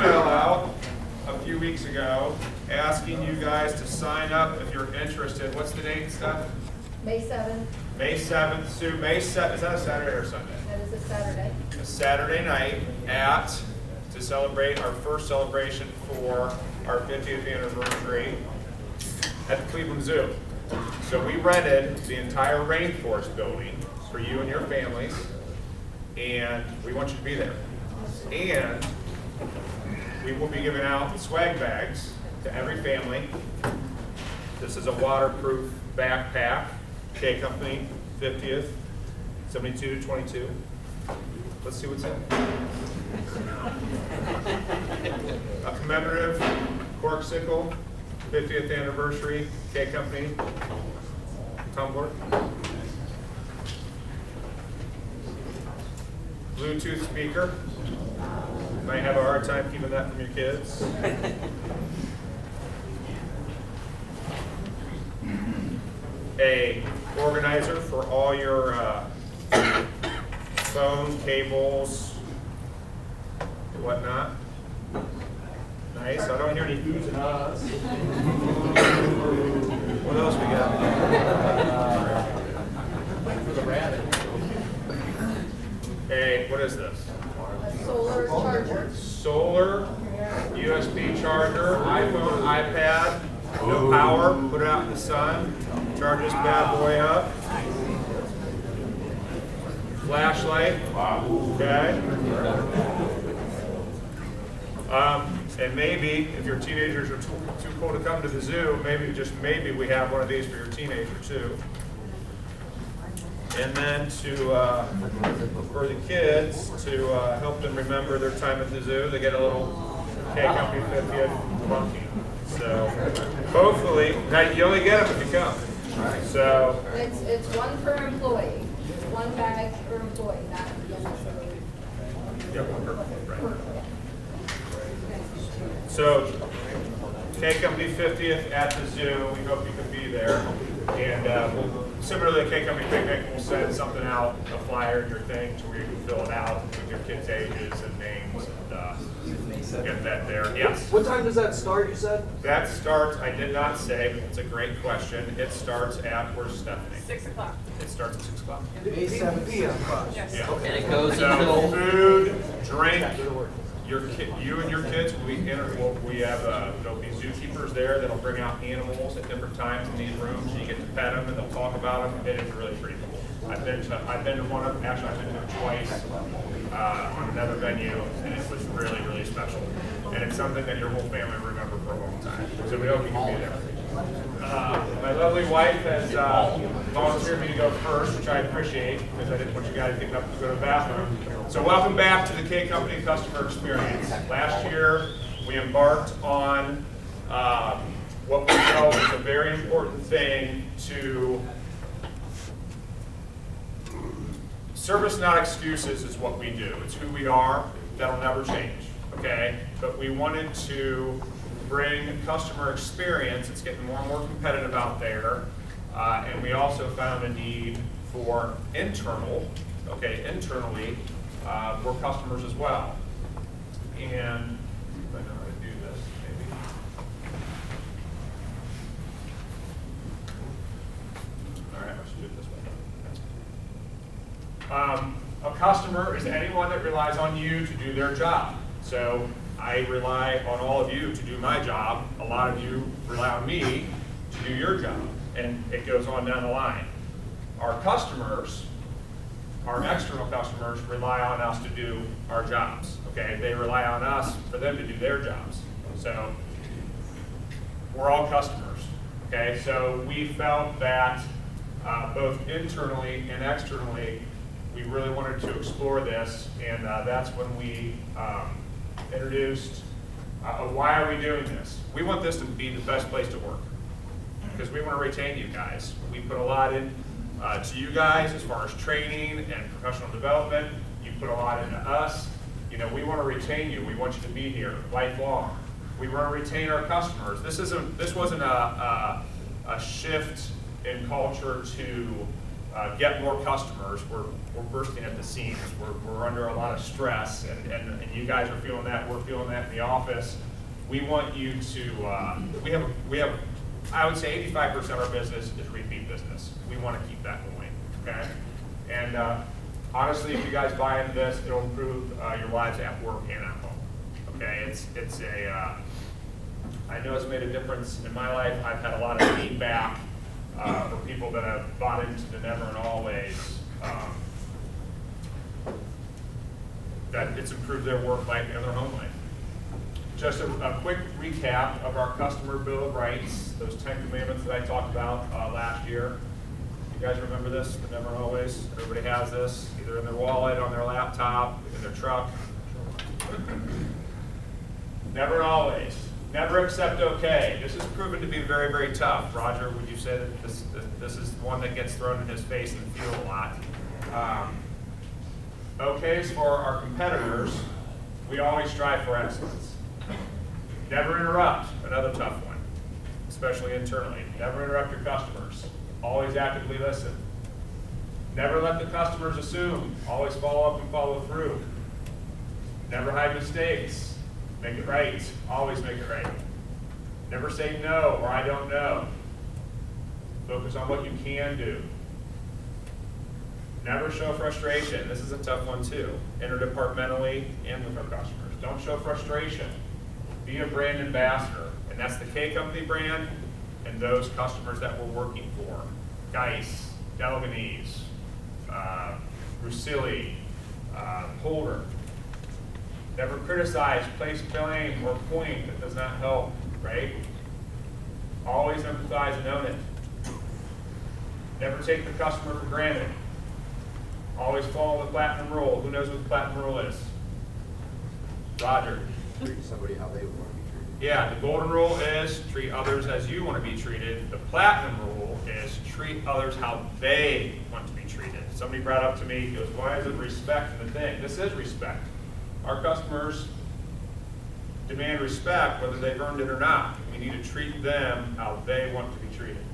email out a few weeks ago asking you guys to sign up if you're interested. What's the date, Steph? May 7th, May 7th, Sue. May 7th, is that a Saturday or Sunday? that is a Saturday. A Saturday night to celebrate our first celebration for our 50th anniversary at the Cleveland Zoo. So we rented the entire Rainforest building for you and your families, and we want you to be there. And we will be giving out swag bags to every family. This is a waterproof backpack, K Company 50th, 72 to 22. Let's see what's in it. A commemorative Corksicle 50th anniversary K Company tumbler. Bluetooth speaker. Might have a hard time keeping that from your kids. A organizer for all your phone, cables, whatnot. Nice. I don't hear any who's and ahs. What else we got? Hey, what is this? A solar charger. Solar, USB charger, iPhone, iPad, no power, put it out in the sun, charge this bad boy up. Flashlight, okay. And maybe, if your teenagers are too cool to come to the zoo, maybe, just maybe, we have one of these for your teenager too. And then for the kids, to help them remember their time at the zoo, they get a little K Company 50th monkey. So hopefully, now you only get them if you come. So It's one per employee, one bag per employee, not necessarily. yeah, one per, right. So K Company 50th at the zoo. We hope you can be there. And similarly to K Company Picnic, we'll send something out, a flyer, your thing, to where you can fill it out with your kids' ages and names and get that there. Yes. What time does that start, you said? That starts, I did not say, it's a great question. It starts at, where's Stephanie? 6 o'clock. It starts at 6 o'clock. May 7th p.m. Yes. Yeah. And it goes So until, food, drink, you and your kids will be we have there'll be zookeepers there that'll bring out animals at different times in these rooms. And you get to pet them and they'll talk about them. It is really pretty cool. I've been to one of them. Actually, I've been to it twice on another venue, and it was really special. And it's something that your whole family will remember for a long time. So we hope you can be there. My lovely wife has volunteered me to go first, which I appreciate because I didn't want you guys getting up to go to the bathroom. So welcome back to the K Company customer experience. Last year, we embarked on what we felt was a very important thing to service, not excuses, is what we do. It's who we are. That'll never change, okay? But we wanted to bring customer experience. It's getting more and more competitive out there. And we also found a need for internally, for customers as well. And if I know how to do this, maybe. All right, I should do it this way. A customer is anyone that relies on you to do their job. So I rely on all of you to do my job. A lot of you rely on me to do your job. And it goes on down the line. Our customers, our external customers, rely on us to do our jobs. Okay, they rely on us for them to do their jobs. So we're all customers. Okay, so we felt that both internally and externally, we really wanted to explore this, and that's when we introduced why are we doing this? We want this to be the best place to work because we want to retain you guys. We put a lot in to you guys as far as training and professional development. You put a lot into us. You know, we want to retain you. We want you to be here lifelong. We want to retain our customers. This wasn't a shift in culture to get more customers. We're bursting at the seams. We're under a lot of stress, and you guys are feeling that. We're feeling that in the office. We want you to, we have, I would say 85% of our business is repeat business. We want to keep that going, okay? And honestly, if you guys buy into this, it'll improve your lives at work and at home, okay? I know it's made a difference in my life. I've had a lot of feedback for people that have bought into the Never and Always, that it's improved their work life and their home life. Just a quick recap of our customer bill of rights, those 10 commandments that I talked about last year. You guys remember this, the Never and Always? Everybody has this, either in their wallet, on their laptop, in their truck. Never and always. Never accept okay. This has proven to be very, very tough. Roger, would you say that this is one that gets thrown in his face in the field a lot? Okays for our competitors, we always strive for excellence. Never interrupt, another tough one, especially internally. Never interrupt your customers. Always actively listen. Never let the customers assume. Always follow up and follow through. Never hide mistakes. Make it right. Always make it right. Never say no or I don't know. Focus on what you can do. Never show frustration. This is a tough one too, interdepartmentally and with our customers. Don't show frustration. Be a brand ambassador, and that's the K Company brand and those customers that we're working for. Geis, Delganese, Russilli, Holder. Never criticize, place blame, or point that does not help, right? Always empathize and own it. Never take the customer for granted. Always follow the platinum rule. Who knows what the platinum rule is? Roger. Treat somebody how they would want to be treated. Yeah, the golden rule is treat others as you want to be treated. The platinum rule is treat others how they want to be treated. Somebody brought up to me, he goes, why is it respect in the thing? This is respect. Our customers demand respect whether they've earned it or not. We need to treat them how they want to be treated.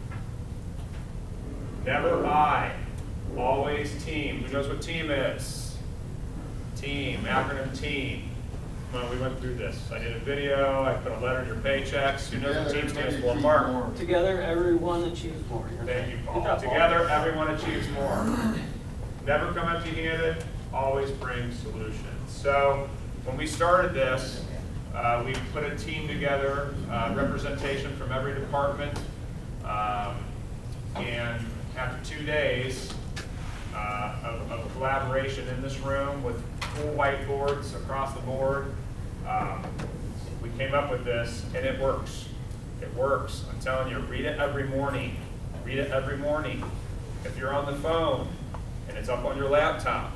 Never I, always team. Who knows what team is? Team, acronym team. Well, we went through this. I did a video, I put a letter in your paychecks. Who knows what team stands for? Mark. Together, everyone achieves more. Thank you, Good Paul. job, Paul. Together, everyone achieves more. Never come empty-handed, always bring solutions. So when we started this, we put a team together, representation from every department, and after 2 days of collaboration in this room with full whiteboards across the board, we came up with this, and it works. It works. I'm telling you, read it every morning. Read it every morning. If you're on the phone and it's up on your laptop,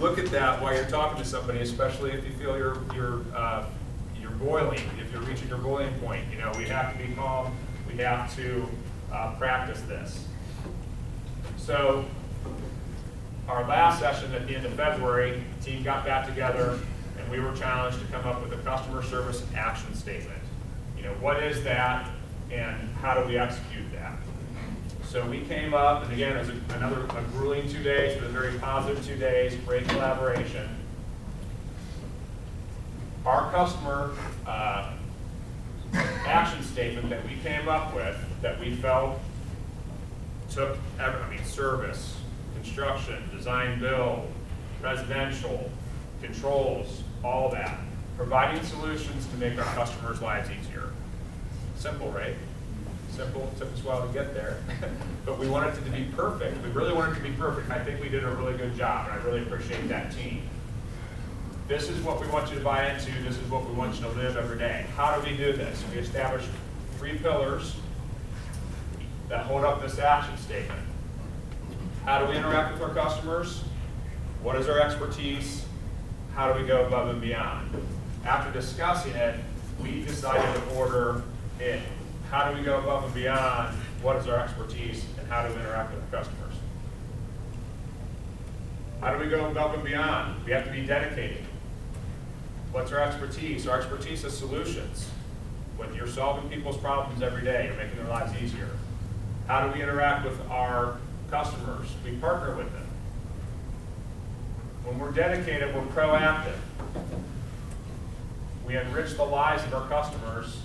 look at that while you're talking to somebody, especially if you feel you're boiling, if you're reaching your boiling point. You know, we have to be calm. We have to practice this. So our last session at the end of February, the team got back together and we were challenged to come up with a customer service action statement. You know, what is that and how do we execute that? So we came up, and again, it was a grueling 2 days, but a very positive 2 days, great collaboration. Our customer action statement that we came up with, that we felt took, service, construction, design build, residential, controls, all that. Providing solutions to make our customers' lives easier. Simple, right? Simple, took us a while to get there, but we wanted it to be perfect. We really wanted it to be perfect. I think we did a really good job, and I really appreciate that team. This is what we want you to buy into. This is what we want you to live every day. How do we do this? We established 3 pillars that hold up this action statement. How do we interact with our customers? What is our expertise? How do we go above and beyond? After discussing it, we decided to order it. How do we go above and beyond? What is our expertise? And how do we interact with our customers? How do we go above and beyond? We have to be dedicated. What's our expertise? Our expertise is solutions. When you're solving people's problems every day, you're making their lives easier. How do we interact with our customers, we partner with them. When we're dedicated, we're proactive. We enrich the lives of our customers,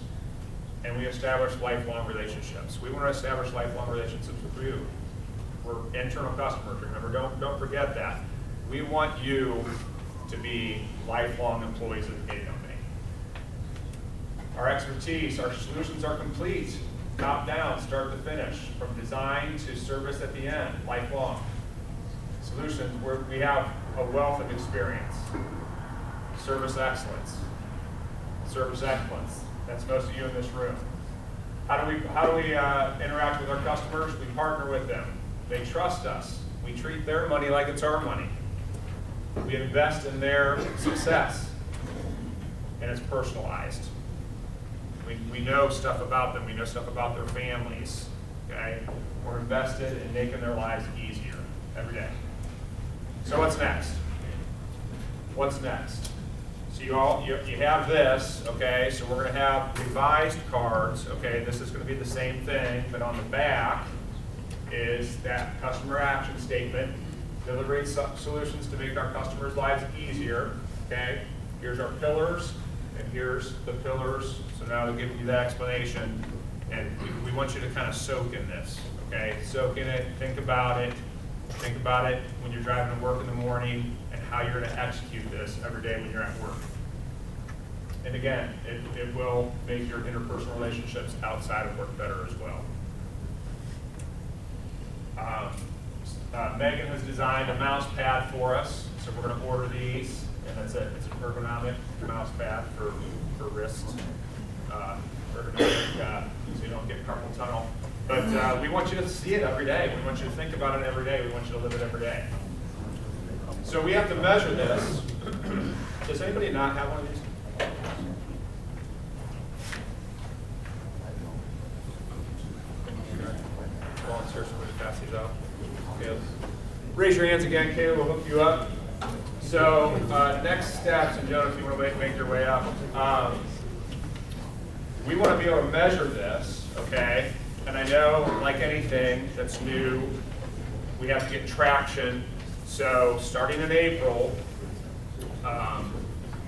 and we establish lifelong relationships. We want to establish lifelong relationships with you. We're internal customers, remember, don't forget that. We want you to be lifelong employees of the K Company. Our expertise, our solutions are complete, top down, start to finish, from design to service at the end, lifelong. Solutions where we have a wealth of experience. Service excellence. Service excellence. That's most of you in this room. How do we interact with our customers? We partner with them. They trust us. We treat their money like it's our money. We invest in their success, and it's personalized. We know stuff about them. We know stuff about their families. Okay, we're invested in making their lives easier every day. So what's next? What's next? So you have this, okay? So we're going to have revised cards, okay? This is going to be the same thing, but on the back is that customer action statement. Delivering solutions to make our customers' lives easier, okay? Here's our pillars, and here's the pillars. So now to give you that explanation, and we want you to kind of soak in this, okay? Soak in it, think about it. Think about it when you're driving to work in the morning and how you're going to execute this every day when you're at work. And again, it will make your interpersonal relationships outside of work better as well. Megan has designed a mouse pad for us, so we're going to order these, and it's an ergonomic mouse pad for wrist, ergonomic, so you don't get carpal tunnel. But we want you to see it every day. We want you to think about it every day. We want you to live it every day. So we have to measure this. Does anybody not have one of these? Volunteers, somebody pass these out. Okay. Raise your hands again, Caleb, we'll hook you up. So next steps, and Joe, if you want to make your way up. We want to be able to measure this, okay? And I know, like anything that's new, we have to get traction. So starting in April,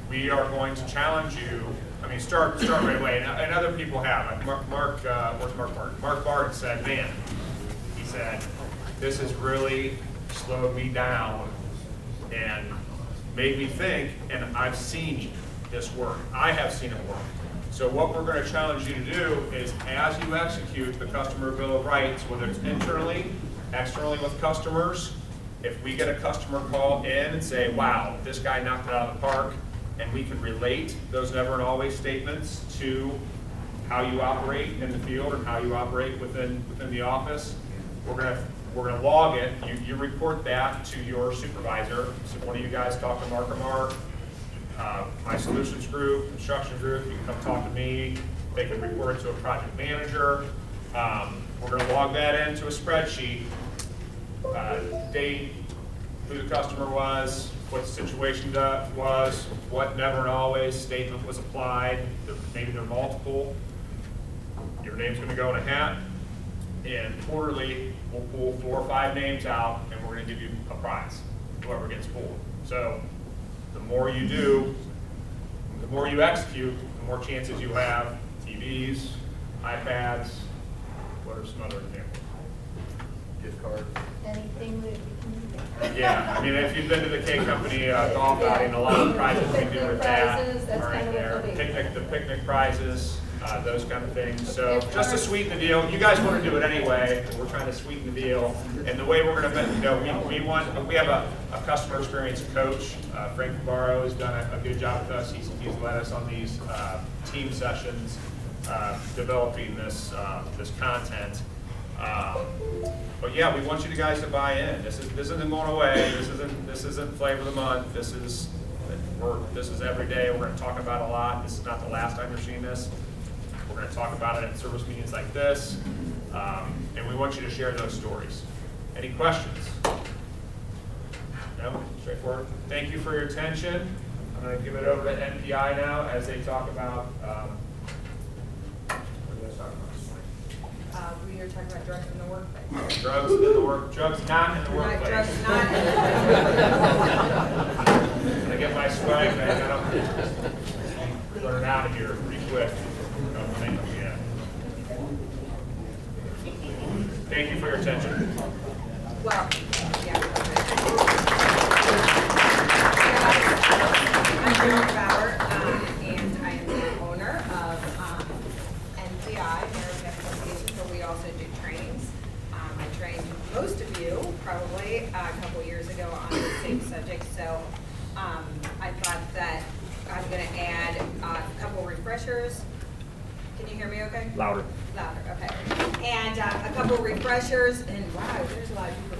we are going to challenge you. I mean, start right away. And other people have. Mark, where's Mark Barton? Mark Barton said, man, he said, this has really slowed me down and made me think, and I've seen this work. I have seen it work. So what we're going to challenge you to do is, as you execute the Customer Bill of Rights, whether it's internally, externally with customers, if we get a customer call in and say, wow, this guy knocked it out of the park, and we can relate those never and always statements to how you operate in the field or how you operate within the office, we're gonna log it. You report that to your supervisor. So one of you guys talk to Mark or Mark. My solutions group, construction group, you can come talk to me. They can report it to a project manager. We're going to log that into a spreadsheet. Date, who the customer was, what the situation was, what never and always statement was applied. Maybe they're multiple. Your name's going to go in a hat. And quarterly, we'll pull 4 or 5 names out, and we're going to give you a prize, whoever gets pulled. So the more you do, the more you execute, the more chances you have. TVs, iPads, what are some other examples? Gift cards. Anything that we can do. Yeah, I mean, if you've been to the K Company golf outing, a lot of the prizes we do with that Prizes, that's are kind in of there. what they'll be. The picnic prizes, those kind of things. So just to sweeten the deal, you guys want to do it anyway, and we're trying to sweeten the deal. And the way we're going to, we have a customer experience coach. Frank Barrow has done a good job with us. He's led us on these team sessions, developing this content. But yeah, we want you guys to buy in. This isn't going away. This isn't flavor of the month. This is every day. We're going to talk about a lot. This is not the last time you're seeing this. We're going to talk about it at service meetings like this, and we want you to share those stories. Any questions? No? Straightforward. Thank you for your attention. I'm going to give it over to NPI now as they talk about. What did I talk about this morning? We are talking about drugs in the workplace. Drugs in the work, drugs not in the Not workplace. drugs not. I get my swag back, I don't run it out of here pretty quick. Don't think yet. Thank you for your attention. Well, yeah. I'm Sharon Bauer, and I am the owner of NCI, American Association, but we also do trainings. I trained most of you probably a couple years ago on the same subject, so I thought that I'm going to add a couple refreshers. Can you hear me okay? Louder. Louder, okay. And a couple refreshers, and wow, there's a lot of people.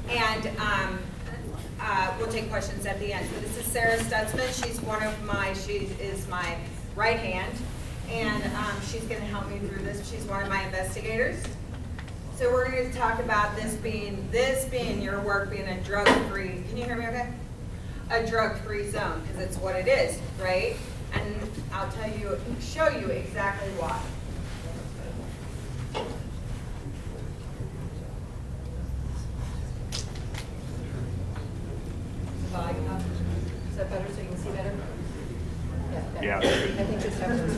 And we'll take questions at the end. So this is Sarah Stutzman. She is my right hand, and she's going to help me through this. She's one of my investigators. So we're going to talk about this being your work being a drug-free. Can you hear me okay? A drug-free zone, because it's what it is, right? And I'll show you exactly why. Volume up. Is that better so you can see better? Yeah. I think this helps.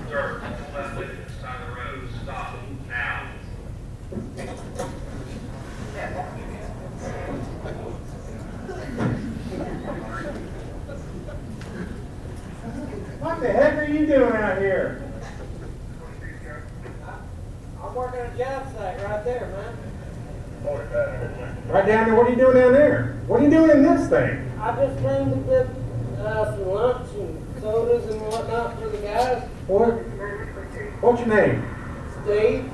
Sir, left side of the road, stop now. What the heck are you doing out here? I'm working a job site right there, man. Right down there, what are you doing down there? What are you doing in this thing? I just came to get some lunch and sodas and whatnot for the guys. What's your name? Steve,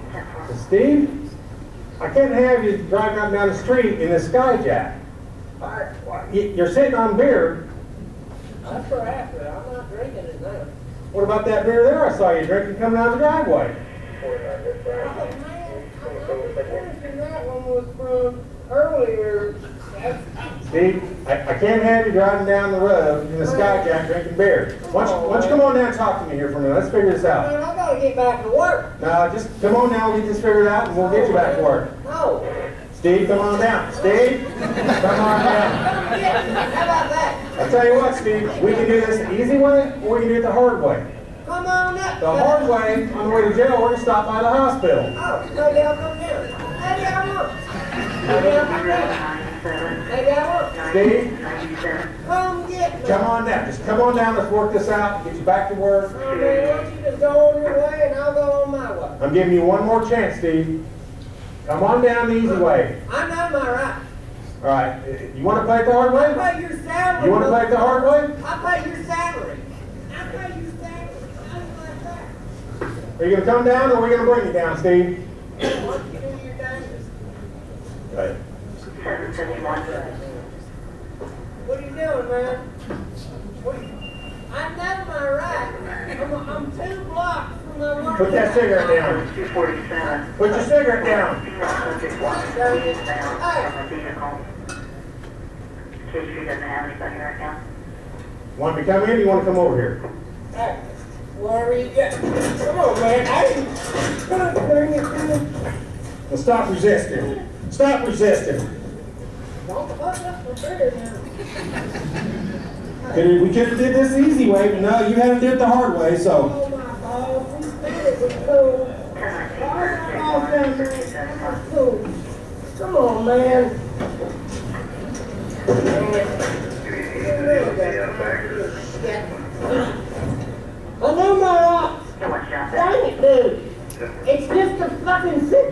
Steve? I can't have you driving up and down the street in a Skyjack. You're sitting on beer. that's for after. I'm not drinking it now. What about that beer there I saw you drinking coming out of the driveway? Oh, man, I'm thinking that one was from earlier. Steve, I can't have you driving down the road in a Skyjack drinking beer. Why don't you come on down and talk to me here for a minute? Let's figure this out. Man, I gotta get back to work. No, just come on down, we'll get this figured out, and we'll get you back to work. No. Steve, come on down. Steve, come on down. Come get me. How about that? I'll tell you what, Steve, we can do this the easy way, or we can do it the hard way. Come on up. The hard way, on the way to jail, we're gonna stop by the hospital. Oh, maybe I'll come down. Maybe I won't. Maybe I'll come down. Maybe I won't. Steve, Come get me. come on down. Just come on down, let's work this out, get you back to work. Oh, man, why don't you just go on your way and I'll go on my way. I'm giving you one more chance, Steve. Come on down the easy way. I know my right. All right, you wanna play it the hard I way? pay your salary. You wanna play it the hard way? I pay your salary. I pay your salary. Nothing like that. Are you gonna come down, or are we gonna bring you down, Steve? Why don't you do your damnedest? Right. What are you doing, man? I know my right. I'm 2 blocks from my work. Put that cigarette down. Put your cigarette down. Want me to come in, or you wanna come over here? Hey, wherever you get. Come on, man. Hey, come on, bring it down. Well, stop resisting. Stop resisting. Don't fuck up my beer now. We could have did this the easy way, but no, you had to do it the hard way, so. Oh, my balls. We said it was cool. Oh, down there. That was cool. Come on, man. I know my rock. Dang it, dude. It's just a fucking sick.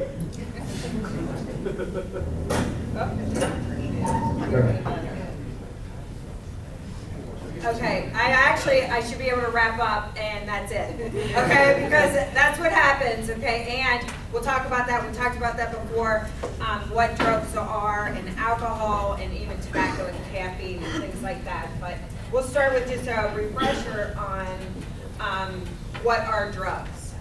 Okay, I should be able to wrap up and that's it. Okay, because that's what happens, okay? And we'll talk about that, we talked about that before, what drugs are and alcohol and even tobacco and caffeine and things like that. But we'll start with just a refresher on what are drugs.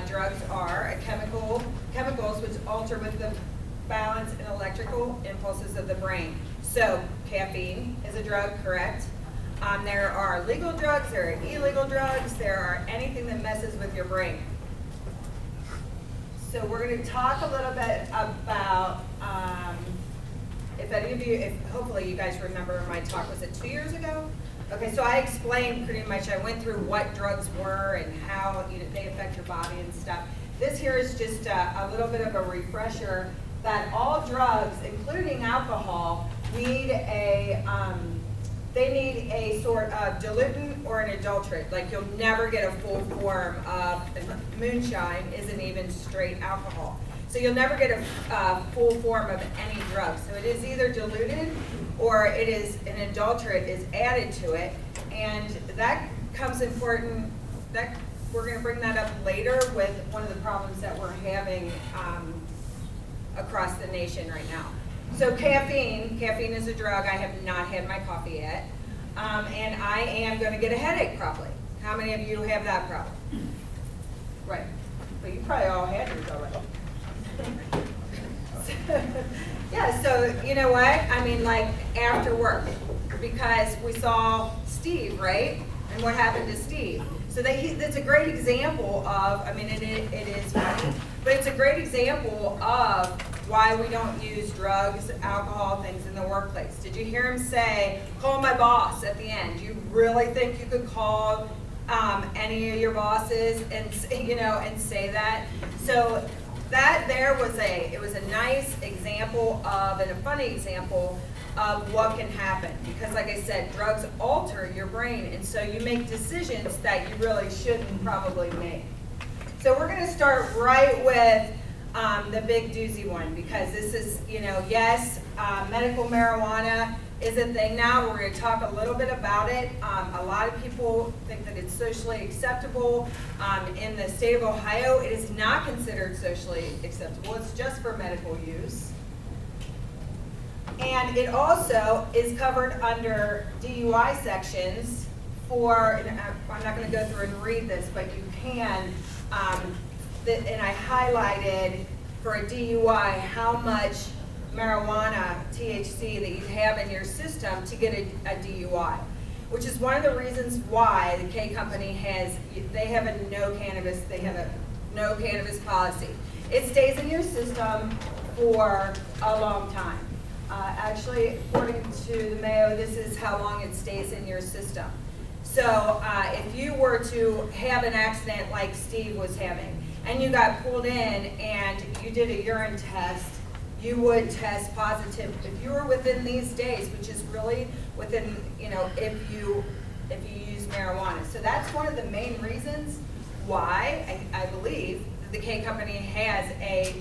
Drugs are chemicals which alter with the balance and electrical impulses of the brain. So caffeine is a drug, correct? There are legal drugs, there are illegal drugs, there are anything that messes with your brain. So we're going to talk a little bit about, if any of you, hopefully you guys remember my talk, was it 2 years ago? Okay, so I explained pretty much, I went through what drugs were and how they affect your body and stuff. This here is just a little bit of a refresher that all drugs, including alcohol, need a sort of diluent or an adulterant. Like you'll never get a full form of moonshine isn't even straight alcohol. So you'll never get a full form of any drug. So it is either diluted or it is an adulterant is added to it. And that comes important, that we're gonna bring that up later with one of the problems that we're having across the nation right now. So caffeine is a drug. I have not had my coffee yet. And I am going to get a headache probably. How many of you have that problem? Right. But you probably all had yours already. Yeah, so you know what? I mean, like after work, because we saw Steve, right? And what happened to Steve? So that's a great example of, I mean, it is funny, but it's a great example of why we don't use drugs, alcohol, things in the workplace. Did you hear him say, call my boss at the end? Do you really think you could call any of your bosses and, and say that? So that there was it was a nice example of, and a funny example of what can happen. Because like I said, drugs alter your brain, and so you make decisions that you really shouldn't probably make. So we're gonna start right with the big doozy one, because this is, yes, medical marijuana is a thing now. We're going to talk a little bit about it. A lot of people think that it's socially acceptable. In the state of Ohio, it is not considered socially acceptable. It's just for medical use. And it also is covered under DUI sections for, and I'm not going to go through and read this, but you can, and I highlighted for a DUI how much marijuana, THC, that you have in your system to get a DUI, which is one of the reasons why the K Company they have a no cannabis policy. It stays in your system for a long time. Actually, according to the Mayo, this is how long it stays in your system. So if you were to have an accident like Steve was having, and you got pulled in and you did a urine test, you would test positive if you were within these days, which is really within, if you use marijuana. So that's one of the main reasons why I believe that the K Company has a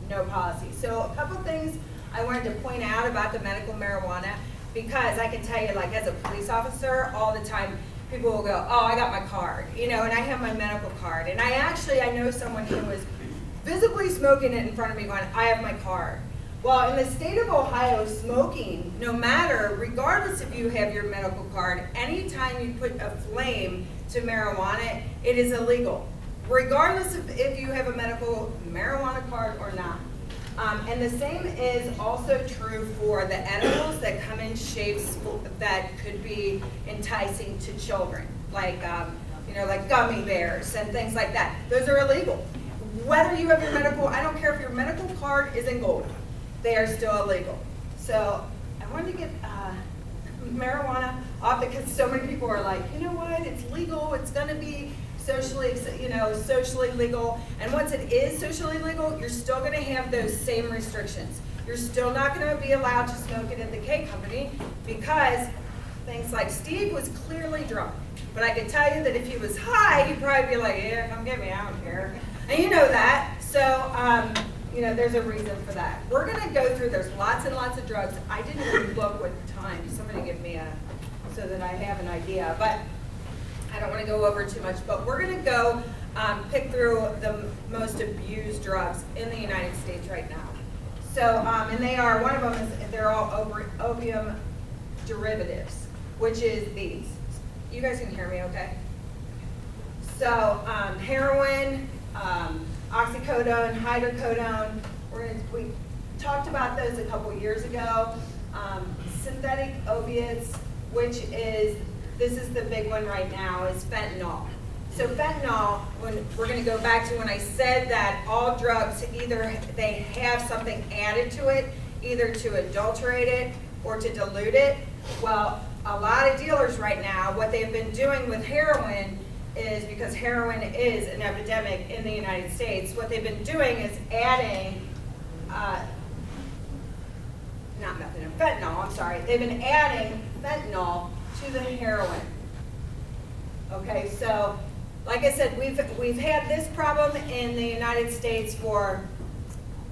no policy. So a couple things I wanted to point out about the medical marijuana, because I can tell you, like as a police officer, all the time, people will go, oh, I got my card, and I have my medical card. And I know someone who was visibly smoking it in front of me going, I have my card. Well, in the state of Ohio, smoking, no matter, regardless if you have your medical card, anytime you put a flame to marijuana, it is illegal, regardless of if you have a medical marijuana card or not. And the same is also true for the edibles that come in shapes that could be enticing to children, like like gummy bears and things like that. Those are illegal. Whether you have your medical, I don't care if your medical card is in gold, they are still illegal. So I wanted to get marijuana off, because so many people are like, you know what, it's legal, it's going to be socially legal. And once it is socially legal, you're still going to have those same restrictions. You're still not going to be allowed to smoke it at the K Company, because things like Steve was clearly drunk. But I can tell you that if he was high, he'd probably be like, yeah, come get me, I don't care. And you know that. So, there's a reason for that. We're going to go through, there's lots and lots of drugs. I didn't even look with time. Somebody give me so that I have an idea. But I don't want to go over too much, but we're going to go pick through the most abused drugs in the United States right now. So, and they are, one of them is, they're all opium derivatives. which is these. You guys can hear me okay? So heroin, oxycodone, hydrocodone, we talked about those a couple years ago. Synthetic opiates, which is, this is the big one right now, is fentanyl. So fentanyl, when we're going to go back to when I said that all drugs, either they have something added to it, either to adulterate it or to dilute it. Well, a lot of dealers right now, what they've been doing with heroin is, because heroin is an epidemic in the United States, what they've been doing is adding, not methamphetamine, fentanyl, I'm sorry. They've been adding fentanyl to the heroin. Okay, so like I said, we've had this problem in the United States for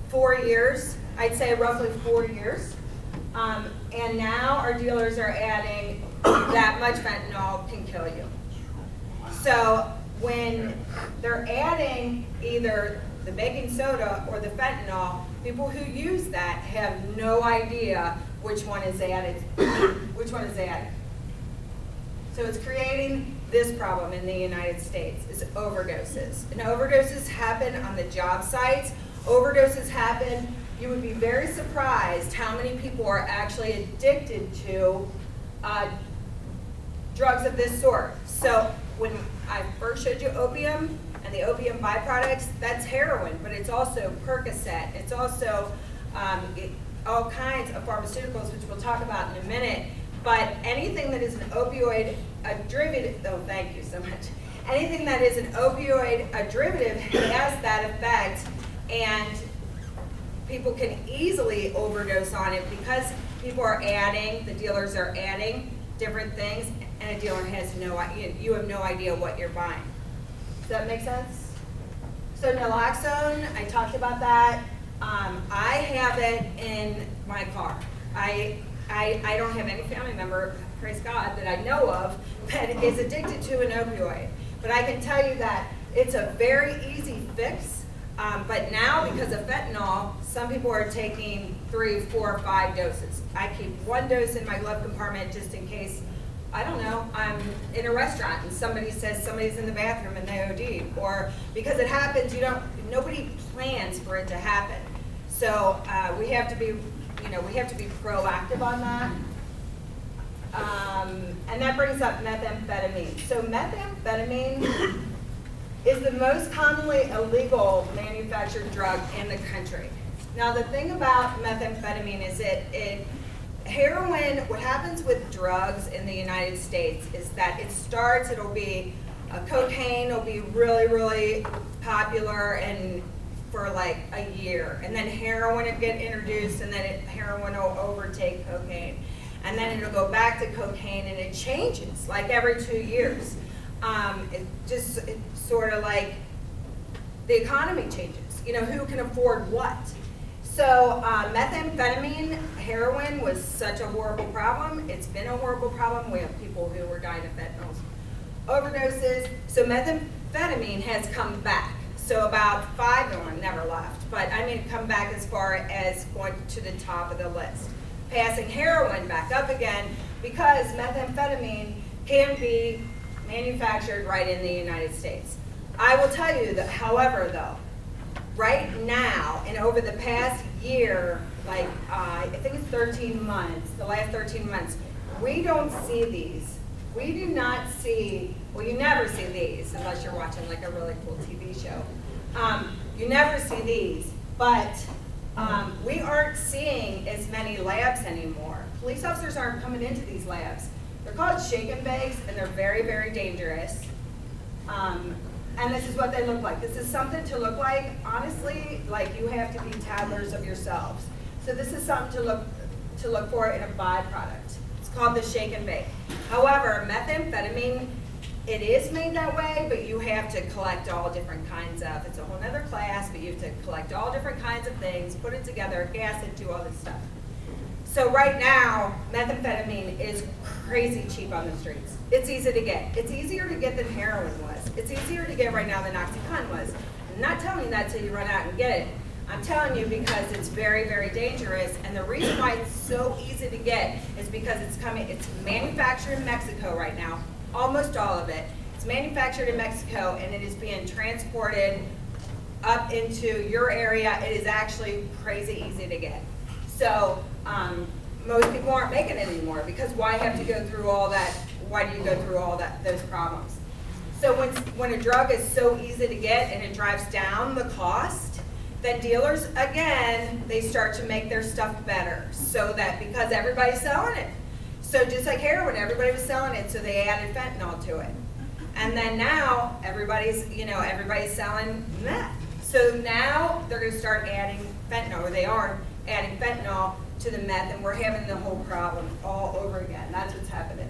4 years. I'd say roughly 4 years. And now our dealers are adding that much fentanyl can kill you. So when they're adding either the baking soda or the fentanyl, people who use that have no idea which one is added. Which one is added. So it's creating this problem in the United States, is overdoses. And overdoses happen on the job sites. Overdoses happen, you would be very surprised how many people are actually addicted to drugs of this sort. So when I first showed you opium and the opium byproducts, that's heroin, but it's also Percocet. It's also all kinds of pharmaceuticals, which we'll talk about in a minute. But anything that is an opioid, a derivative, oh, thank you so much. Anything that is an opioid, a derivative has that effect, and people can easily overdose on it because people are adding, the dealers are adding different things, and a dealer has no idea, you have no idea what you're buying. Does that make sense? So naloxone, I talked about that. I have it in my car. I don't have any family member, praise God, that I know of that is addicted to an opioid. But I can tell you that it's a very easy fix. But now, because of fentanyl, some people are taking 3, 4, 5 doses. I keep 1 dose in my glove compartment just in case, I don't know, I'm in a restaurant and somebody says somebody's in the bathroom and they OD'd. Or because it happens, nobody plans for it to happen. So we have to be, we have to be proactive on that. And that brings up methamphetamine. So methamphetamine is the most commonly illegal manufactured drug in the country. Now the thing about methamphetamine is heroin, what happens with drugs in the United States is that it'll be, cocaine will be really, really popular and for like a year. And then heroin will get introduced, and then heroin will overtake cocaine. And then it'll go back to cocaine, and it changes like every 2 years. It's sort of like the economy changes. Who can afford what? So methamphetamine, heroin was such a horrible problem. It's been a horrible problem. We have people who were dying of fentanyl overdoses. So methamphetamine has come back. So about 5 of them never left. But I mean, come back as far as going to the top of the list. Passing heroin back up again because methamphetamine can be manufactured right in the United States. I will tell you that, however, though, right now and over the past year, like I think it's 13 months, the last 13 months, we don't see these. We do not see, well, you never see these unless you're watching like a really cool TV show. You never see these, but we aren't seeing as many labs anymore. Police officers aren't coming into these labs. They're called shake and bakes, and they're very, very dangerous. And this is what they look like. This is something to look like, honestly, like you have to be tattlers of yourselves. So this is something to look for in a byproduct. It's called the shake and bake. However, methamphetamine, it is made that way, but you have to collect all different kinds of, it's a whole other class, but you have to collect all different kinds of things, put it together, gas it, do all this stuff. So right now, methamphetamine is crazy cheap on the streets. It's easy to get. It's easier to get than heroin was. It's easier to get right now than OxyContin was. I'm not telling you that till you run out and get it. I'm telling you because it's very, very dangerous, and the reason why it's so easy to get is because it's manufactured in Mexico right now, almost all of it. It's manufactured in Mexico, and it is being transported up into your area. It is actually crazy easy to get. So most people aren't making it anymore because why have to go through all that? Why do you go through all those problems? So when a drug is so easy to get and it drives down the cost, then dealers, again, they start to make their stuff better so that because everybody's selling it. So just like heroin, everybody was selling it, so they added fentanyl to it. And then now everybody's selling meth. So now they're gonna start adding fentanyl, or they are adding fentanyl to the meth, and we're having the whole problem all over again. That's what's happening.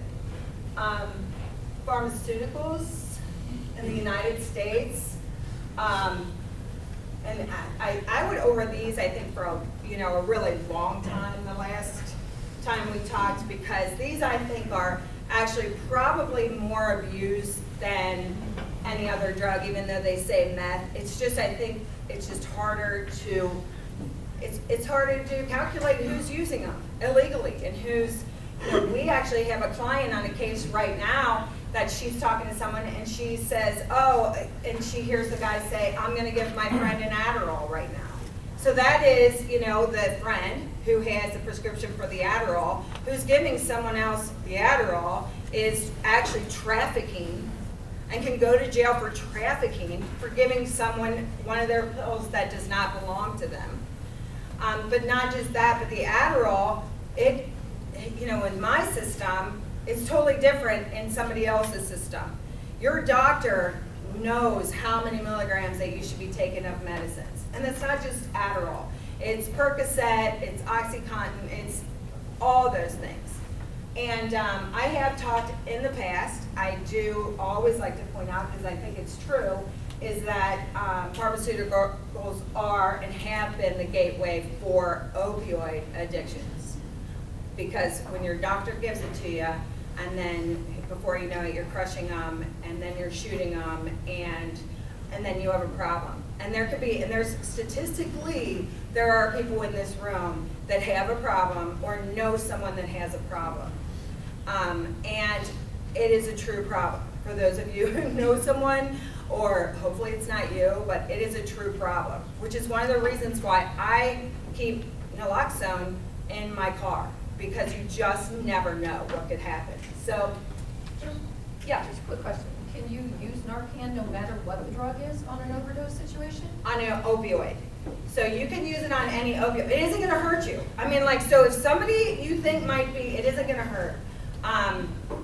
Pharmaceuticals in the United States, and I went over these, I think, for a really long time the last time we talked, because these, I think, are actually probably more abused than any other drug, even though they say meth. It's just, I think, it's just harder to, it's harder to calculate who's using them illegally and who's, we actually have a client on a case right now that she's talking to someone and she says, oh, and she hears the guy say, I'm gonna give my friend an Adderall right now. So that is, the friend who has the prescription for the Adderall, who's giving someone else the Adderall, is actually trafficking and can go to jail for trafficking for giving someone one of their pills that does not belong to them. But not just that, but the Adderall, in my system, it's totally different in somebody else's system. Your doctor knows how many milligrams that you should be taking of medicines. And it's not just Adderall. It's Percocet, it's OxyContin, it's all those things. And I have talked in the past, I do always like to point out, because I think it's true, is that pharmaceuticals are and have been the gateway for opioid addictions. Because when your doctor gives it to you, and then before you know it, you're crushing them, and then you're shooting them, and then you have a problem. And there's statistically, there are people in this room that have a problem or know someone that has a problem. And it is a true problem. For those of you who know someone, or hopefully it's not you, but it is a true problem, which is one of the reasons why I keep naloxone in my car, because you just never know what could happen. So, yeah. Just a quick question. Can you use Narcan no matter what the drug is on an overdose situation? On an opioid. So you can use it on any opioid. It isn't gonna hurt you. I mean, so if somebody you think might be, it isn't gonna hurt.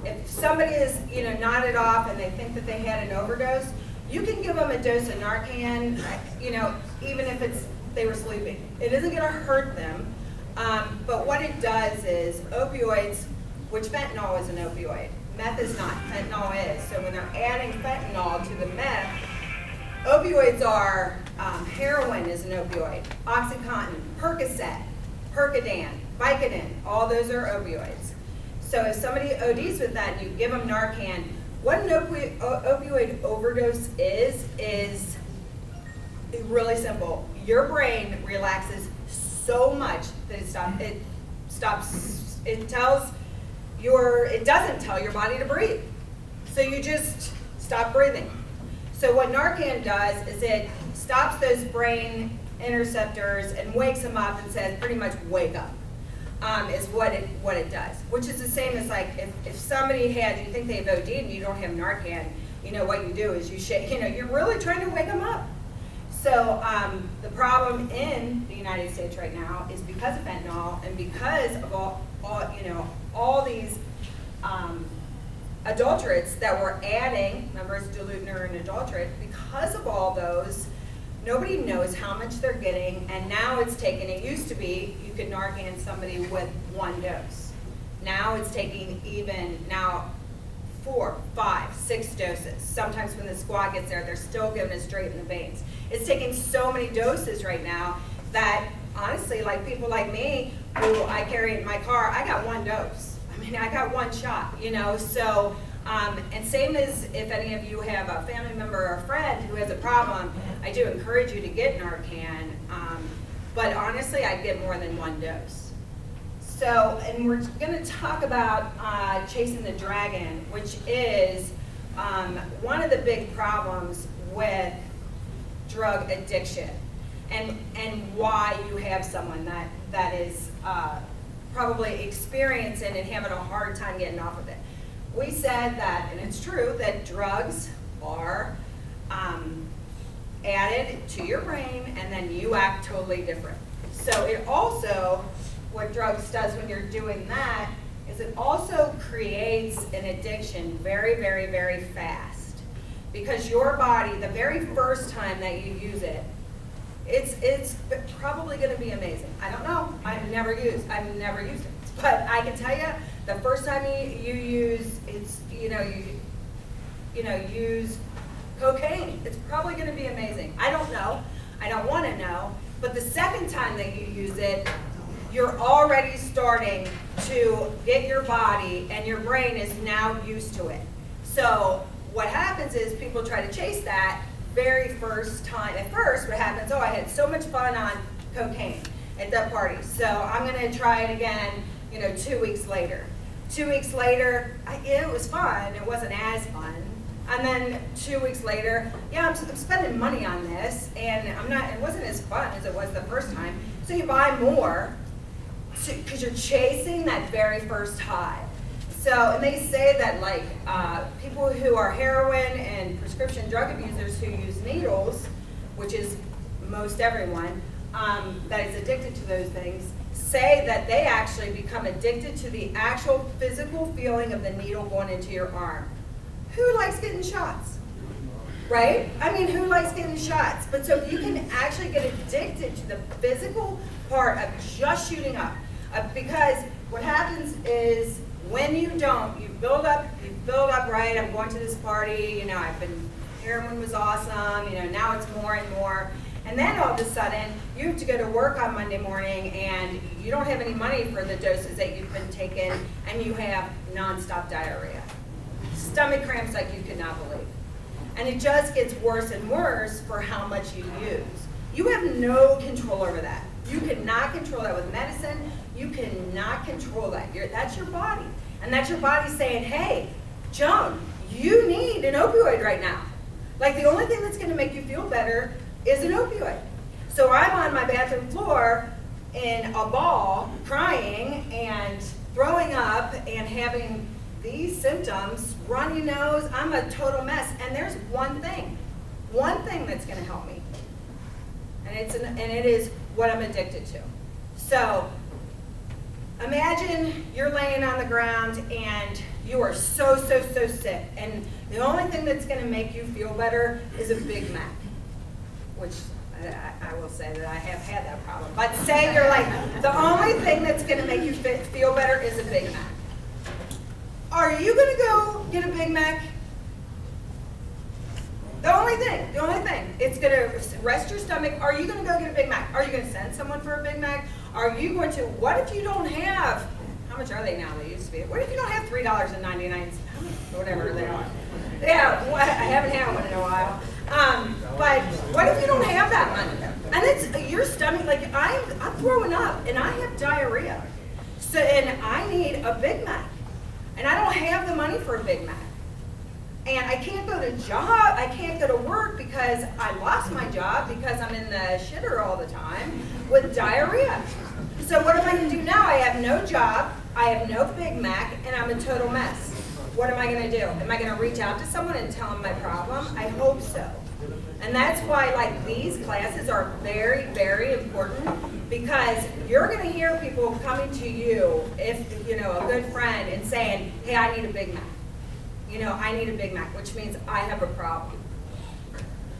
If somebody is, nodded off and they think that they had an overdose, you can give them a dose of Narcan, even if they were sleeping. It isn't gonna hurt them. But what it does is opioids, which fentanyl is an opioid. Meth is not, fentanyl is. So when they're adding fentanyl to the meth, opioids are, heroin is an opioid, OxyContin, Percocet, Percodan, Vicodin, all those are opioids. So if somebody ODs with that and you give them Narcan, what an opioid overdose is really simple. Your brain relaxes so much that it doesn't tell your body to breathe. So you just stop breathing. So what Narcan does is it stops those brain interceptors and wakes them up and says pretty much wake up, is what it does. Which is the same as like if somebody you think they've OD'd and you don't have Narcan, what you do is you shake, you're really trying to wake them up. So the problem in the United States right now is because of fentanyl and because of all these adulterates that we're adding. Remember, it's diluent or an adulterate. Because of all those, nobody knows how much they're getting, and now it used to be you could Narcan somebody with one dose. Now it's taking 4, 5, 6 doses. Sometimes when the squad gets there, they're still giving it straight in the veins. It's taking so many doses right now that honestly, like people like me, who I carry in my car, I got one dose. I mean, I got one shot, so And same as if any of you have a family member or a friend who has a problem, I do encourage you to get Narcan. But honestly, I'd get more than one dose. So, and we're gonna talk about chasing the dragon, which is one of the big problems with drug addiction, and why you have someone that is probably experiencing and having a hard time getting off of it. We said that, and it's true, that drugs are added to your brain and then you act totally different. So it also, what drugs does when you're doing that, is it also creates an addiction very, very, very fast. Because your body, the very first time that you use it, it's probably going to be amazing. I don't know. I've never used it. But I can tell you, the first time you use, use cocaine, it's probably going to be amazing. I don't know. I don't want to know. But the second time that you use it, you're already starting to get your body, and your brain is now used to it. So what happens is people try to chase that very first time. At first, what happens, oh, I had so much fun on cocaine at that party, so I'm going to try it again, 2 weeks later. 2 weeks later, it was fun. It wasn't as fun. And then 2 weeks later, yeah, I'm spending money on this, and it wasn't as fun as it was the first time. So you buy more because you're chasing that very first high. So, and they say that like people who are heroin and prescription drug abusers who use needles, which is most everyone that is addicted to those things, say that they actually become addicted to the actual physical feeling of the needle going into your arm. Who likes getting shots? Right? I mean, who likes getting shots? But so you can actually get addicted to the physical part of just shooting up. Because what happens is when you don't, you build up, right? I'm going to this party, heroin was awesome, now it's more and more. And then all of a sudden, you have to go to work on Monday morning and you don't have any money for the doses that you've been taking, and you have nonstop diarrhea. Stomach cramps like you could not believe. And it just gets worse and worse for how much you use. You have no control over that. You cannot control that with medicine. You cannot control that. That's your body. And that's your body saying, hey, Joan, you need an opioid right now. Like the only thing that's going to make you feel better is an opioid. So I'm on my bathroom floor in a ball, crying and throwing up and having these symptoms, runny nose, I'm a total mess. And there's one thing that's going to help me. And it is what I'm addicted to. So imagine you're laying on the ground and you are so sick, and the only thing that's going to make you feel better is a Big Mac, which I will say that I have had that problem. But say you're like, the only thing that's going to make you feel better is a Big Mac. Are you going to go get a Big Mac? The only thing, it's going to rest your stomach. Are you going to go get a Big Mac? Are you going to send someone for a Big Mac? Are you going to, what if you don't have, how much are they now? They used to be, what if you don't have $3.99, whatever they are? Yeah, I haven't had one in a while. But what if you don't have that money? And it's your stomach, like I'm throwing up and I have diarrhea. So, and I need a Big Mac. And I don't have the money for a Big Mac. And I can't go to work because I lost my job because I'm in the shitter all the time with diarrhea. So what am I going to do now? I have no job, I have no Big Mac, and I'm a total mess. What am I going to do? Am I going to reach out to someone and tell them my problem? I hope so. And that's why like these classes are very, very important, because you're going to hear people coming to you, if a good friend, and saying, hey, I need a Big Mac. I need a Big Mac, which means I have a problem.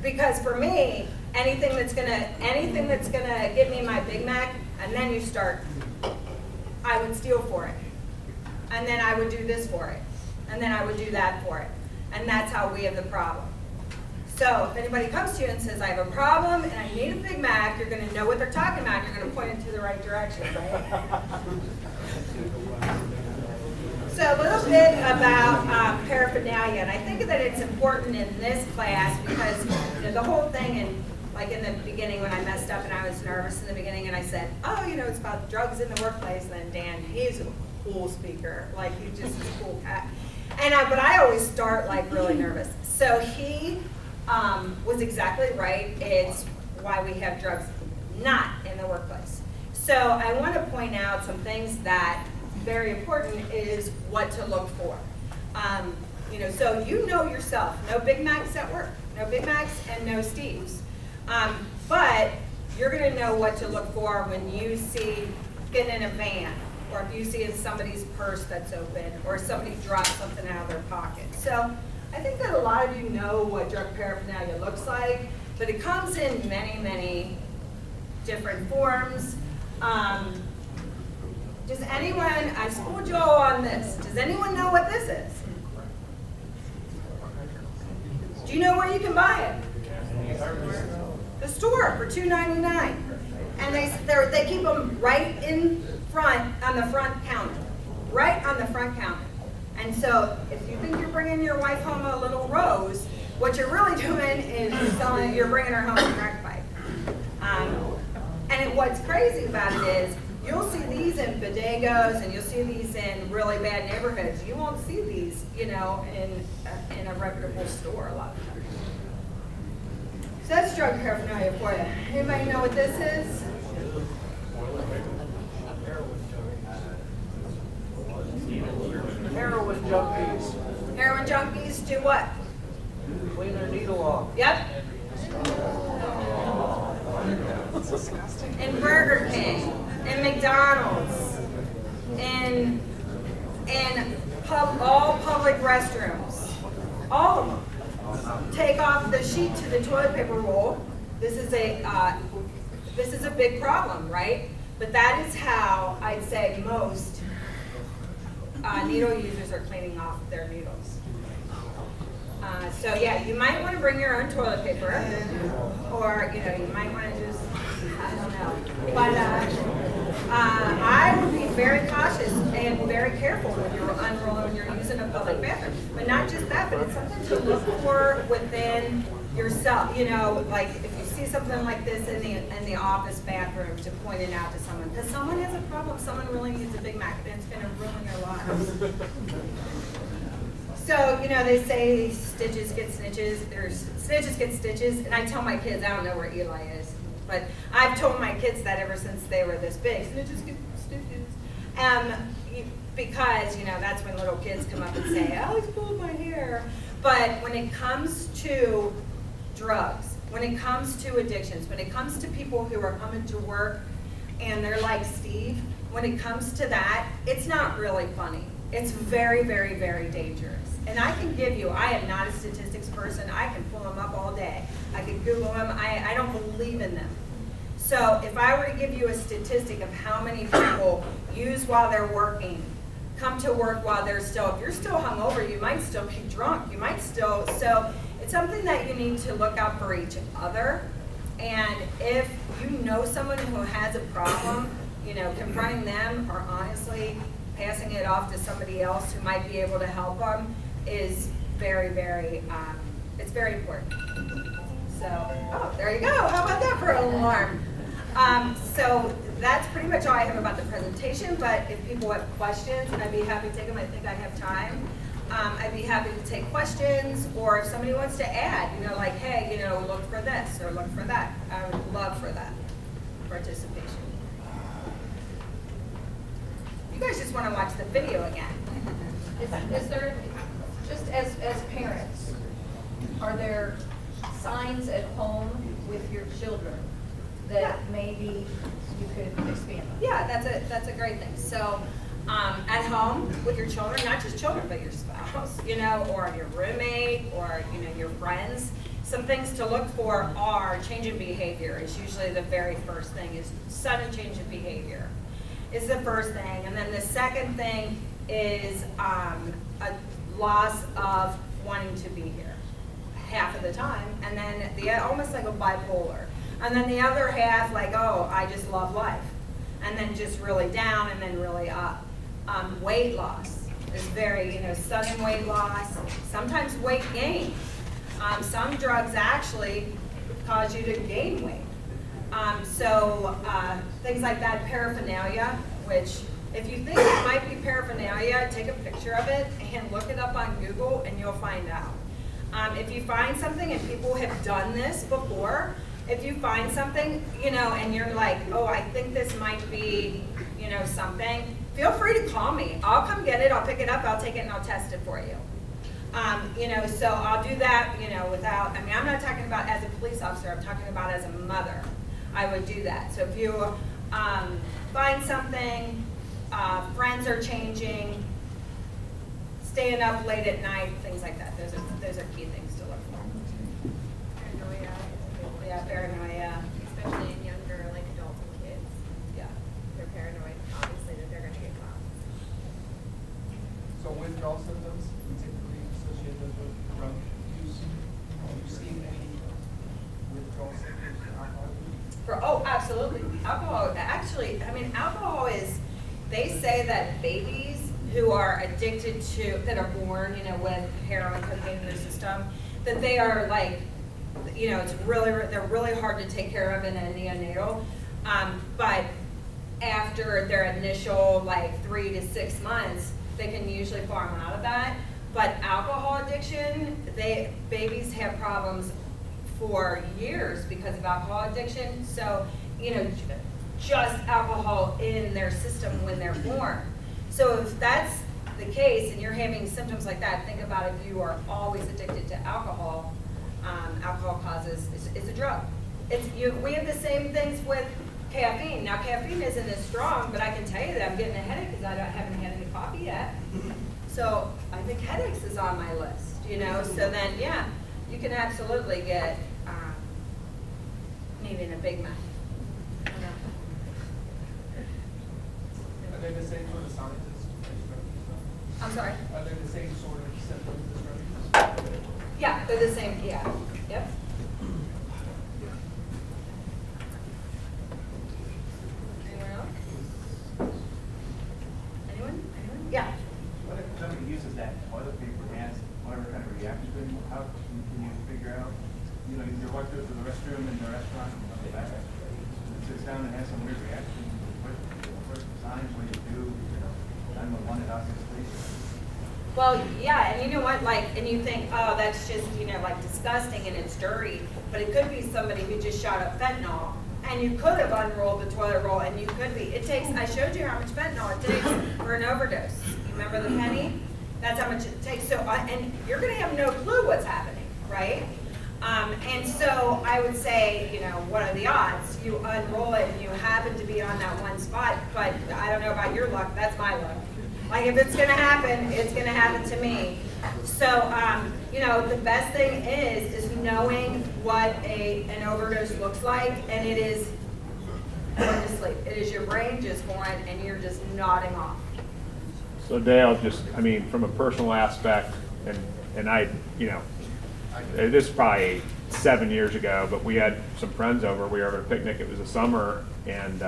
Because for me, anything that's gonna get me my Big Mac, and then you start, I would steal for it. And then I would do this for it. And then I would do that for it. And that's how we have the problem. So if anybody comes to you and says, I have a problem and I need a Big Mac, you're gonna know what they're talking about, you're gonna point it to the right direction, right? So a little bit about paraphernalia, and I think that it's important in this class because the whole thing, and like in the beginning when I messed up and I was nervous in the beginning and I said, oh, it's about drugs in the workplace, and then Dan, he's a cool speaker, like he's just a cool cat. But I always start like really nervous. So he was exactly right. It's why we have drugs not in the workplace. So I want to point out some things that very important is what to look for. So yourself, no Big Macs at work, no Big Macs and no Steves. But you're going to know what to look for when you see getting in a van, or if you see in somebody's purse that's open, or somebody drops something out of their pocket. So I think that a lot of you know what drug paraphernalia looks like, but it comes in many, many different forms. Does anyone, I schooled you all on this, does anyone know what this is? Do you know where you can buy it? The store for $2.99. And they keep them right in front, on the front counter. Right on the front counter. And so if you think you're bringing your wife home a little rose, what you're really doing is you're bringing her home a crack pipe. What's crazy about it is you'll see these in bodegas and you'll see these in really bad neighborhoods. You won't see these, in a reputable store a lot of times. So that's drug paraphernalia for you. Anybody know what this is? Heroin junkies. Heroin junkies do what? Clean their needle off. Yep. In Burger King, in McDonald's, in all public restrooms, all of them. Take off the sheet to the toilet paper roll. This is a big problem, right? But that is how I'd say most needle users are cleaning off their needles. So yeah, you might want to bring your own toilet paper, or you might want to just, I don't know. But I would be very cautious and very careful when you're unrolling, when you're using a public bathroom. But not just that, but it's something to look for within yourself. Like if you see something like this in the office bathroom, to point it out to someone, because someone has a problem. Someone really needs a Big Mac, and it's going to ruin their lives. So, they say stitches get snitches, there's snitches get stitches, and I tell my kids, I don't know where Eli is, but I've told my kids that ever since they were this big, snitches get stitches. Because, that's when little kids come up and say, Alex pulled my hair. But when it comes to drugs, when it comes to addictions, when it comes to people who are coming to work and they're like Steve, when it comes to that, it's not really funny. It's very, very, very dangerous. And I can give you, I am not a statistics person. I can pull them up all day. I can Google them. I don't believe in them. So if I were to give you a statistic of how many people use while they're working, come to work while if you're still hungover, you might still be drunk. You might still, so it's something that you need to look out for each other. And if you know someone who has a problem, confronting them or honestly passing it off to somebody else who might be able to help them is very, very, it's very important. So, oh, there you go. How about that for an alarm? So that's pretty much all I have about the presentation, but if people have questions, I'd be happy to take them. I think I have time. I'd be happy to take questions, or if somebody wants to add, like, hey, look for this or look for that. I would love for that participation. You guys just want to watch the video again. Is there, just as parents, are there signs at home with your children that maybe you could expand on? Yeah, that's a great thing. So at home with your children, not just children, but your spouse, or your roommate, or your friends. Some things to look for are change in behavior is usually the very first thing, is sudden change in behavior is the first thing. And then the second thing is a loss of wanting to be here half of the time, and then almost like a bipolar. And then the other half, like, oh, I just love life. And then just really down and then really up. Weight loss. is very, sudden weight loss, sometimes weight gain. Some drugs actually cause you to gain weight. Things like that, paraphernalia, which if you think it might be paraphernalia, take a picture of it and look it up on Google and you'll find out. If you find something, and people have done this before, if you find something, and you're like, oh, I think this might be, something, feel free to call me. I'll come get it, I'll pick it up, I'll take it and I'll test it for you. So I'll do that, without, I'm not talking about as a police officer, I'm talking about as a mother. I would do that. So if you find something, friends are changing, staying up late at night, things like that. Those are key things to look for. Paranoia. Yeah, paranoia. Especially in younger, like adults and kids. Yeah. They're paranoid, obviously, that they're gonna get caught. So withdrawal symptoms, we typically associate those with drug use. Have you seen any withdrawal symptoms in alcohol use? Absolutely. Alcohol, actually, alcohol is, they say that babies who are addicted to, that are born, with heroin, cocaine in their system, that they are like, they're really hard to take care of in a neonatal. But after their initial 3 to 6 months, they can usually farm out of that. But alcohol addiction, babies have problems for years because of alcohol addiction. So, just alcohol in their system when they're born. So if that's the case and you're having symptoms like that, think about if you are always addicted to alcohol. Alcohol it's a drug. We have the same things with caffeine. Now caffeine isn't as strong, but I can tell you that I'm getting a headache because I haven't had any coffee yet. So I think headaches is on my list, So then, yeah, you can absolutely get maybe in a Big Mac. Are they the same sort of signs as drug use? I'm sorry? Are they the same sort of symptoms as drug use? Yeah, they're the same, yeah. Yep. Anyone else? Anyone? Yeah. What if somebody uses that toilet paper and has whatever kind of reaction, how can you figure out, you're walking to the restroom in the restaurant and comes back, and sits down and has some weird reaction, what signs when you do, 911 it obviously. Well, yeah, and you know what, and you think, oh, that's just, disgusting and it's dirty, but it could be somebody who just shot up fentanyl, and you could have unrolled the toilet roll, and you could be, I showed you how much fentanyl it takes for an overdose. You remember the penny? That's how much it takes. So, and you're gonna have no clue what's happening, right? And so I would say, what are the odds? You unroll it and you happen to be on that one spot, but I don't know about your luck, that's my luck. If it's gonna happen, it's gonna happen to me. So, the best thing is knowing what an overdose looks like, and it is going to sleep. It is your brain just going, and you're just nodding off. So Dale, from a personal aspect, and I, this is probably 7 years ago, but we had some friends over. We were at a picnic. It was the summer, and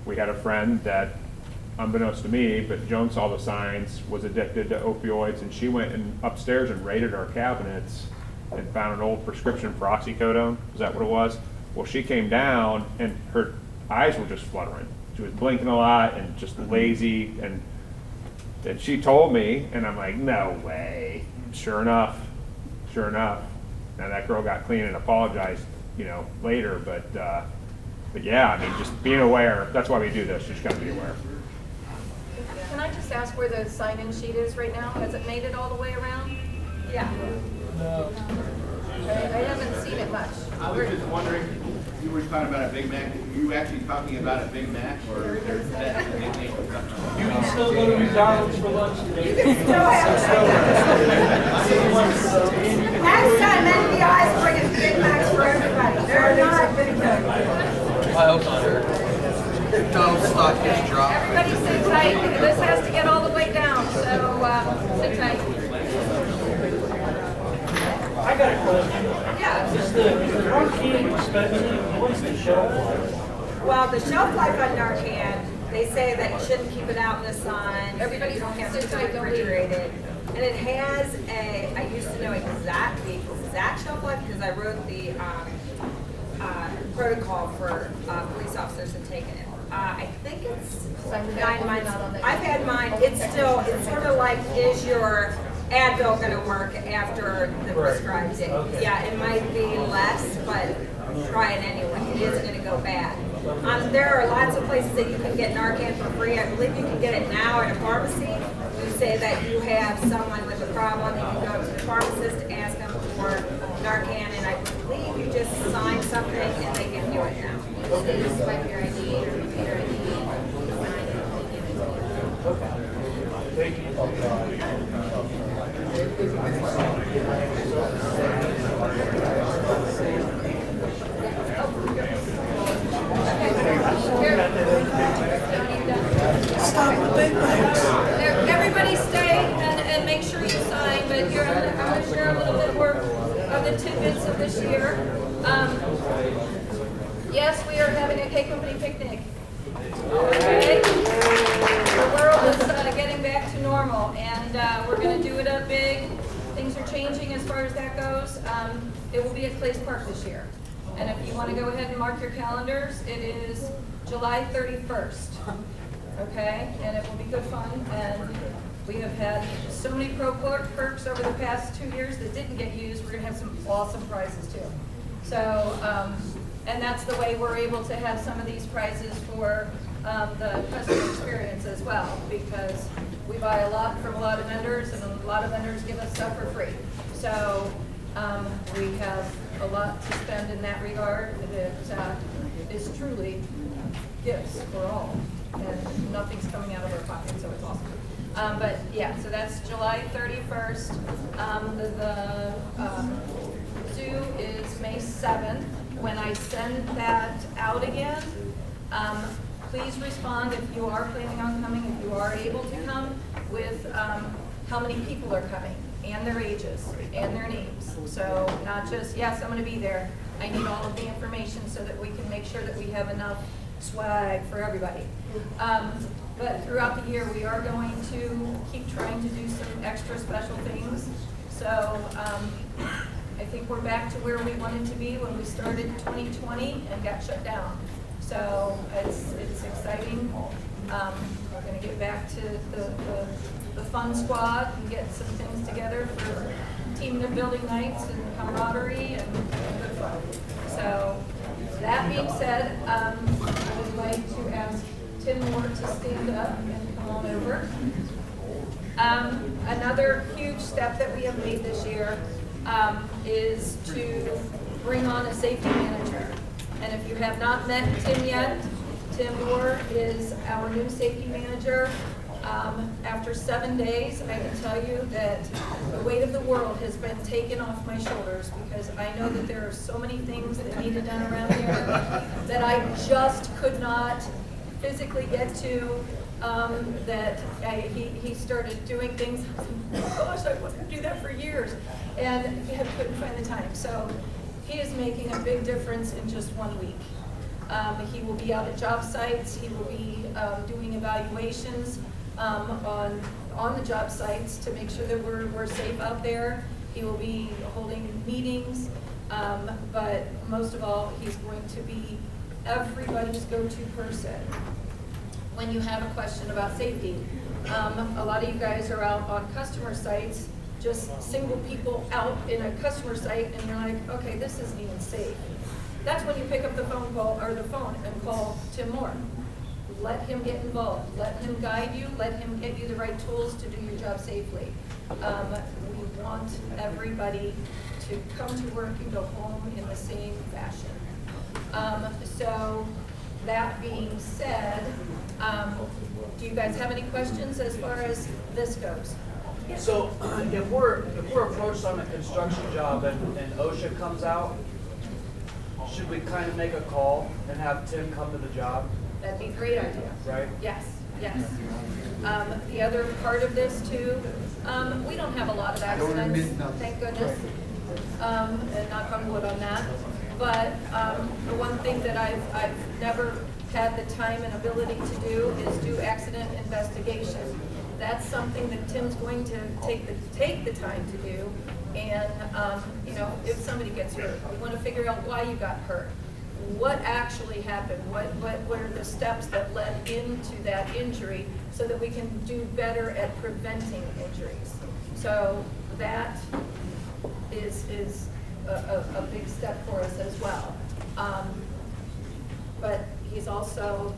we had a friend that, unbeknownst to me, but Joan saw the signs, was addicted to opioids, and she went upstairs and raided our cabinets and found an old prescription for oxycodone. Is that what it was? Well, she came down, and her eyes were just fluttering. She was blinking a lot and just lazy, and she told me, and I'm like, no way. Sure enough. Now that girl got clean and apologized, later, but yeah, just being aware, that's why we do this, you just gotta be aware. Can I just ask where the sign-in sheet is right now? Has it made it all the way around? Yeah. No. I haven't seen it much. I was just wondering, you were talking about a Big Mac, were you actually talking about a Big Mac, or is that a nickname for restaurant? You can still go to McDonald's for lunch today. You can still Next time, NBI is bringing Big Macs for everybody. They're not Big Macs. I hope not. McDonald's stock gets dropped. Everybody sit tight. This has to get all the way down, so sit tight. I got a question. Yeah. Is the Narcan expensive? What's the shelf life? Well, the shelf life on Narcan, they say that you shouldn't keep it out in the sun. Everybody You don't have to sit tight, don't leave. refrigerate it. And it has I used to know the exact shelf life because I wrote the protocol for police officers and taken it. I think it's Sign the 9 back one, months. not on that. I've had mine, it's sort of like, is your Advil gonna work after the prescribed date? Yeah, it might be less, but try it anyway, it is gonna go bad. There are lots of places that you can get Narcan for free. I believe you can get it now at a pharmacy. You say that you have someone with a problem, you can go to the pharmacist, ask them for Narcan, and I believe you just sign something and they give you it now. So you just swipe your ID or repeat your ID, sign it, and give it to you. Everybody stay and make sure you sign, but here, I'm gonna share a little bit more of the tidbits of this year. Yes, we are having a K Company picnic. Okay? The world is getting back to normal, and we're gonna do it up big. Things are changing as far as that goes. It will be at Clays Park this year. And if you wanna go ahead and mark your calendars, it is July 31st. Okay, and it will be good fun, and we have had so many perks over the past 2 years that didn't get used. We're gonna have some awesome prizes too. So, and that's the way we're able to have some of these prizes for the customer experience as well, because we buy a lot from a lot of vendors, and a lot of vendors give us stuff for free. So, we have a lot to spend in that regard that is truly gifts for all, and nothing's coming out of our pocket, so it's awesome. But yeah, so that's July 31st. The zoo is May 7th. When I send that out again, please respond if you are planning on coming, if you are able to come, with how many people are coming, and their ages, and their names. So not just, yes, I'm gonna be there. I need all of the information so that we can make sure that we have enough swag for everybody. But throughout the year, we are going to keep trying to do some extra special things. So I think we're back to where we wanted to be when we started 2020 and got shut down. So it's exciting. We're going to get back to the fun squad and get some things together for team and building nights and camaraderie and good fun. So that being said, I would like to ask Tim Moore to stand up and come on over. Another huge step that we have made this year is to bring on a safety manager. And if you have not met Tim yet, Tim Moore is our new safety manager. After 7 days, I can tell you that the weight of the world has been taken off my shoulders, because I know that there are so many things that needed done around here that I just could not physically get to. He started doing things. Oh gosh, I wanted to do that for years, and I couldn't find the time. So he is making a big difference in just 1 week. He will be out at job sites. He will be doing evaluations on the job sites to make sure that we're safe out there. He will be holding meetings, but most of all, he's going to be everybody's go-to person when you have a question about safety. A lot of you guys are out on customer sites, just single people out in a customer site, and you're like, okay, this isn't even safe. That's when you pick up the phone and call Tim Moore. Let him get involved. Let him guide you. Let him get you the right tools to do your job safely. We want everybody to come to work and go home in the same fashion. So that being said, do you guys have any questions as far as this goes? So if we're approached on a construction job and OSHA comes out, should we kind of make a call and have Tim come to the job? That'd be a great idea. Right? Yes, yes. The other part of this too, we don't have a lot of accidents, thank goodness, and knock on wood on that. But the one thing that I've never had the time and ability to do is do accident investigation. That's something that Tim's going to take the time to do. And, you know, if somebody gets hurt, we want to figure out why you got hurt. What actually happened? What are the steps that led into that injury so that we can do better at preventing injuries? So that is a big step for us as well. But he's also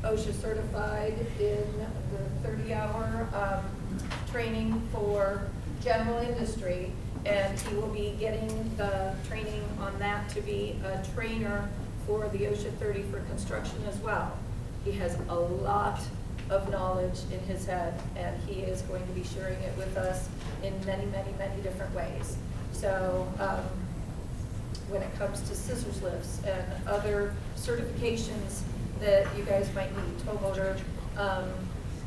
OSHA certified in the 30-hour training for general industry, and he will be getting the training on that to be a trainer for the OSHA 30 for construction as well. He has a lot of knowledge in his head, and he is going to be sharing it with us in many, many, many different ways. So when it comes to scissors lifts and other certifications that you guys might need, tow motor,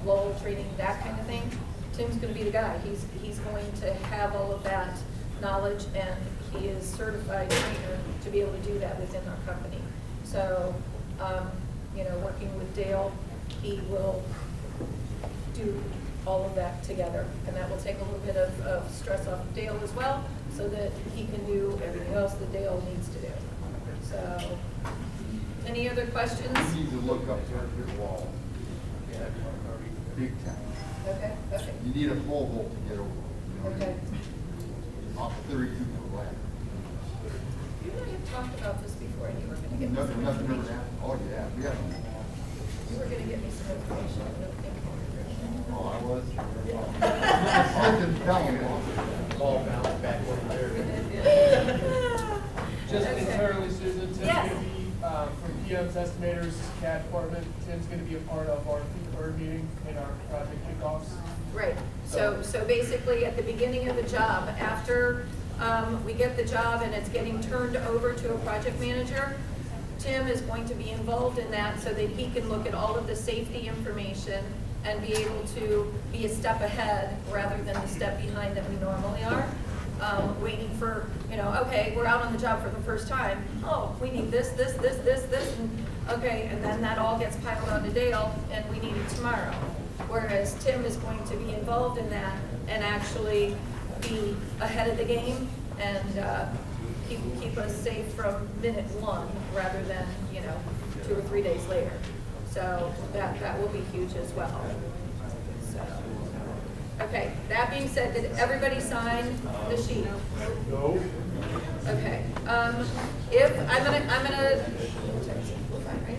lull training, that kind of thing, Tim's going to be the guy. He's going to have all of that knowledge, and he is certified trainer to be able to do that within our company. So, you know, working with Dale, he will do all of that together, and that will take a little bit of stress off of Dale as well, so that he can do everything else that Dale needs to do. So, any other questions? You need to look up there at your wall. Big time. Okay, okay. You need a pole vault to get over. You know, Okay. Off 32-foot ladder. You and I have talked about this before, and you were going to get me some Nothing ever information. happened. Oh, yeah, we have. You were going to get me some information. I don't think you were. Oh, I was. I didn't tell him. All bounced back over there. Just Okay. internally, Susan, Tim's Yes. going to be, from PM's estimators, CAD department, Tim's going to be a part of our peak bird meeting and our project kickoffs. Right, so basically at the beginning of the job, after we get the job and it's getting turned over to a project manager, Tim is going to be involved in that so that he can look at all of the safety information and be able to be a step ahead rather than the step behind that we normally are. Waiting for, you know, okay, we're out on the job for the first time. Oh, we need this, and okay, and then that all gets piled onto Dale, and we need it tomorrow. Whereas Tim is going to be involved in that and actually be ahead of the game and keep us safe from minute one rather than, you know, 2 or 3 days later. So that will be huge as well. So, okay, that being said, did everybody sign the sheet? No. Okay, if, I'm gonna, fine, right?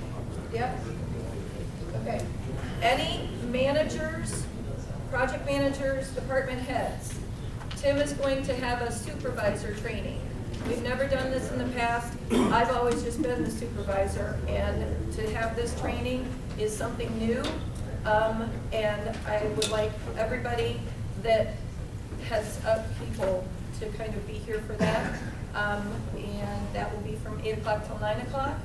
Yep. Okay, any managers, project managers, department heads, Tim is going to have a supervisor training. We've never done this in the past. I've always just been the supervisor, and to have this training is something new. And I would like everybody that has people to kind of be here for that. And that will be from 8 o'clock till 9 o'clock.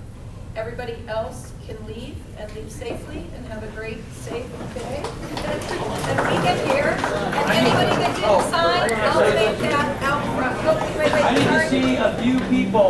Everybody else can leave and leave safely and have a great, safe day. And we get here, and anybody that didn't sign, I'll make that out front. Oh, wait, I need to sorry. see a few people